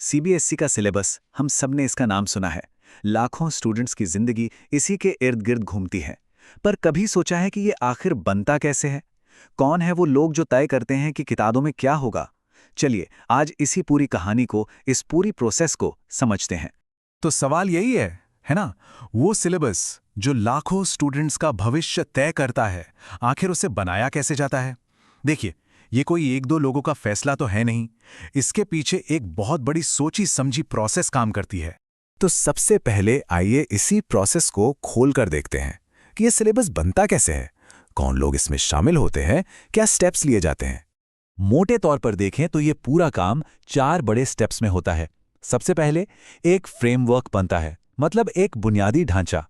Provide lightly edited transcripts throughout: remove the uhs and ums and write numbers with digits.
CBSE का syllabus, हम सबने इसका नाम सुना है। लाखों स्टूडेंट्स की जिंदगी इसी के इर्द गिर्द घूमती है। पर कभी सोचा है कि ये आखिर बनता कैसे है? कौन है वो लोग जो तय करते हैं कि किताबों में क्या होगा? चलिए आज इसी पूरी कहानी को, इस पूरी प्रोसेस को समझते हैं। तो सवाल यही है ना? वो सिलेबस जो लाखों स्टूडेंट्स का भविष्य तय करता है, आखिर उसे बनाया कैसे जाता है? देखिए, ये कोई एक दो लोगों का फैसला तो है नहीं। इसके पीछे एक बहुत बड़ी सोची समझी प्रोसेस काम करती है। तो सबसे पहले आइए इसी प्रोसेस को खोल कर देखते हैं कि ये सिलेबस बनता कैसे है, कौन लोग इसमें शामिल होते हैं, क्या स्टेप्स लिए जाते हैं। मोटे तौर पर देखें तो ये पूरा काम 4 बड़े स्टेप्स में होता है। सबसे पहले एक फ्रेमवर्क बनता है, मतलब एक बुनियादी ढांचा।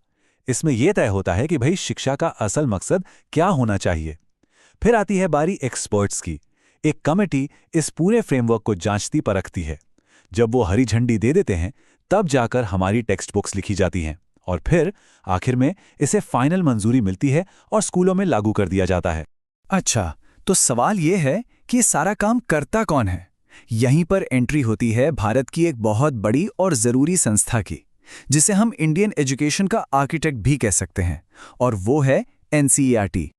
इसमें यह तय होता है कि भाई शिक्षा का असल मकसद क्या होना चाहिए। फिर आती है बारी एक्सपर्ट्स की। एक कमेटी इस पूरे फ्रेमवर्क को जांचती परखती है। जब वो हरी झंडी दे देते हैं, तब जाकर हमारी टेक्स्ट बुक्स लिखी जाती हैं और फिर आखिर में इसे फाइनल मंजूरी मिलती है और स्कूलों में लागू कर दिया जाता है। अच्छा, तो सवाल ये है कि ये सारा काम करता कौन है? यहीं पर एंट्री होती है भारत की एक बहुत बड़ी और ज़रूरी संस्था की, जिसे हम इंडियन एजुकेशन का आर्किटेक्ट भी कह सकते हैं, और वो है एनसीईआरटी।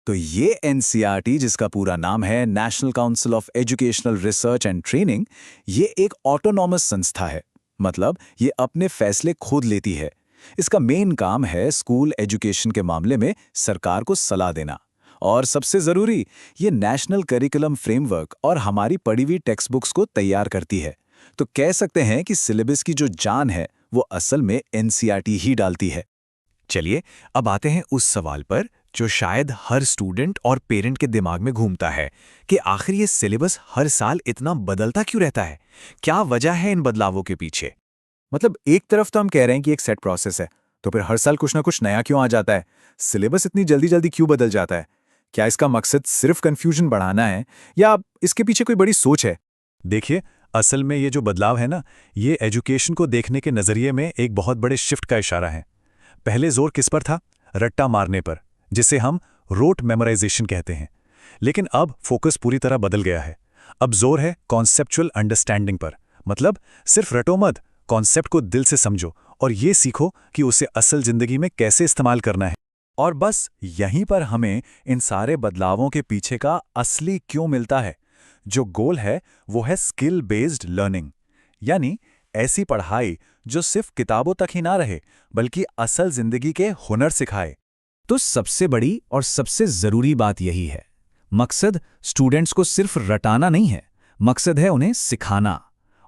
तो ये एनसीईआरटी, जिसका पूरा नाम है national council of educational research and training, ये एक ऑटोनॉमस संस्था है। मतलब ये अपने फैसले खुद लेती है। इसका मेन काम है स्कूल एजुकेशन के मामले में सरकार को सलाह देना। और सबसे ज़रूरी, ये नेशनल करिकुलम फ्रेमवर्क और हमारी पढ़ी हुई टेक्स्ट बुक्स को तैयार करती है। तो कह सकते हैं कि सिलेबस की जो जान है वो असल में एनसीईआरटी ही डालती है। चलिए अब आते हैं उस सवाल पर जो शायद हर स्टूडेंट और पेरेंट के दिमाग में घूमता है कि आखिर ये सिलेबस हर साल इतना बदलता क्यों रहता है? क्या वजह है इन बदलावों के पीछे? मतलब एक तरफ तो हम कह रहे हैं कि एक सेट प्रोसेस है, तो फिर हर साल कुछ ना कुछ नया क्यों आ जाता है? सिलेबस इतनी जल्दी जल्दी क्यों बदल जाता है? क्या इसका मकसद सिर्फ कंफ्यूजन बढ़ाना है या इसके पीछे कोई बड़ी सोच है? देखिए, असल में ये जो बदलाव है ना, ये एजुकेशन को देखने के नज़रिए में एक बहुत बड़े शिफ्ट का इशारा है। पहले जोर किस पर था? रट्टा मारने पर, जिसे हम रोट मेमोराइजेशन कहते हैं। लेकिन अब फोकस पूरी तरह बदल गया है। अब जोर है कॉन्सेप्चुअल अंडरस्टैंडिंग पर। मतलब सिर्फ रटो मत, कॉन्सेप्ट को दिल से समझो और ये सीखो कि उसे असल जिंदगी में कैसे इस्तेमाल करना है। और बस यहीं पर हमें इन सारे बदलावों के पीछे का असली क्यों मिलता है। जो गोल है वो है स्किल बेस्ड लर्निंग, यानी ऐसी पढ़ाई जो सिर्फ किताबों तक ही ना रहे बल्कि असल जिंदगी के हुनर सिखाए। तो सबसे बड़ी और सबसे ज़रूरी बात यही है, मकसद स्टूडेंट्स को सिर्फ रटाना नहीं है, मकसद है उन्हें सिखाना।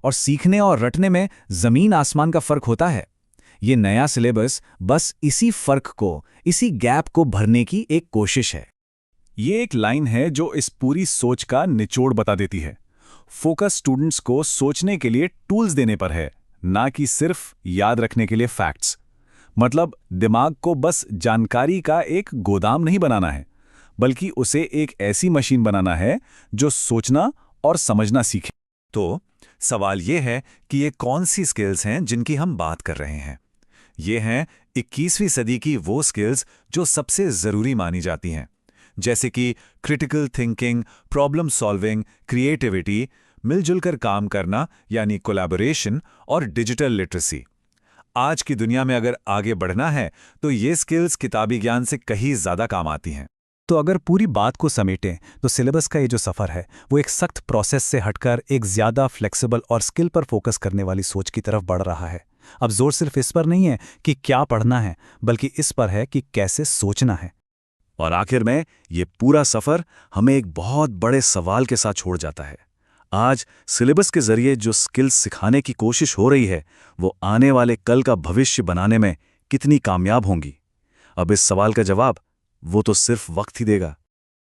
और सीखने और रटने में ज़मीन आसमान का फ़र्क होता है। ये नया सिलेबस बस इसी फ़र्क को, इसी गैप को भरने की एक कोशिश है। ये एक लाइन है जो इस पूरी सोच का निचोड़ बता देती है। फोकस स्टूडेंट्स को सोचने के लिए टूल्स देने पर है, ना कि सिर्फ याद रखने के लिए फैक्ट्स। मतलब दिमाग को बस जानकारी का एक गोदाम नहीं बनाना है, बल्कि उसे एक ऐसी मशीन बनाना है जो सोचना और समझना सीखे। तो सवाल ये है कि ये कौन सी स्किल्स हैं जिनकी हम बात कर रहे हैं। ये हैं 21वीं सदी की वो स्किल्स जो सबसे ज़रूरी मानी जाती हैं, जैसे कि critical thinking, problem solving, creativity, मिलजुल कर काम करना यानी कोलैबोरेशन, और डिजिटल लिटरेसी। आज की दुनिया में अगर आगे बढ़ना है तो ये स्किल्स किताबी ज्ञान से कहीं ज़्यादा काम आती हैं। तो अगर पूरी बात को समेटें तो सिलेबस का ये जो सफ़र है वो एक सख्त प्रोसेस से हटकर एक ज़्यादा फ्लेक्सिबल और स्किल पर फोकस करने वाली सोच की तरफ बढ़ रहा है। अब जोर सिर्फ इस पर नहीं है कि क्या पढ़ना है, बल्कि इस पर है कि कैसे सोचना है। और आखिर में ये पूरा सफ़र हमें एक बहुत बड़े सवाल के साथ छोड़ जाता है। आज सिलेबस के जरिए जो स्किल्स सिखाने की कोशिश हो रही है वो आने वाले कल का भविष्य बनाने में कितनी कामयाब होंगी? अब इस सवाल का जवाब वो तो सिर्फ वक्त ही देगा।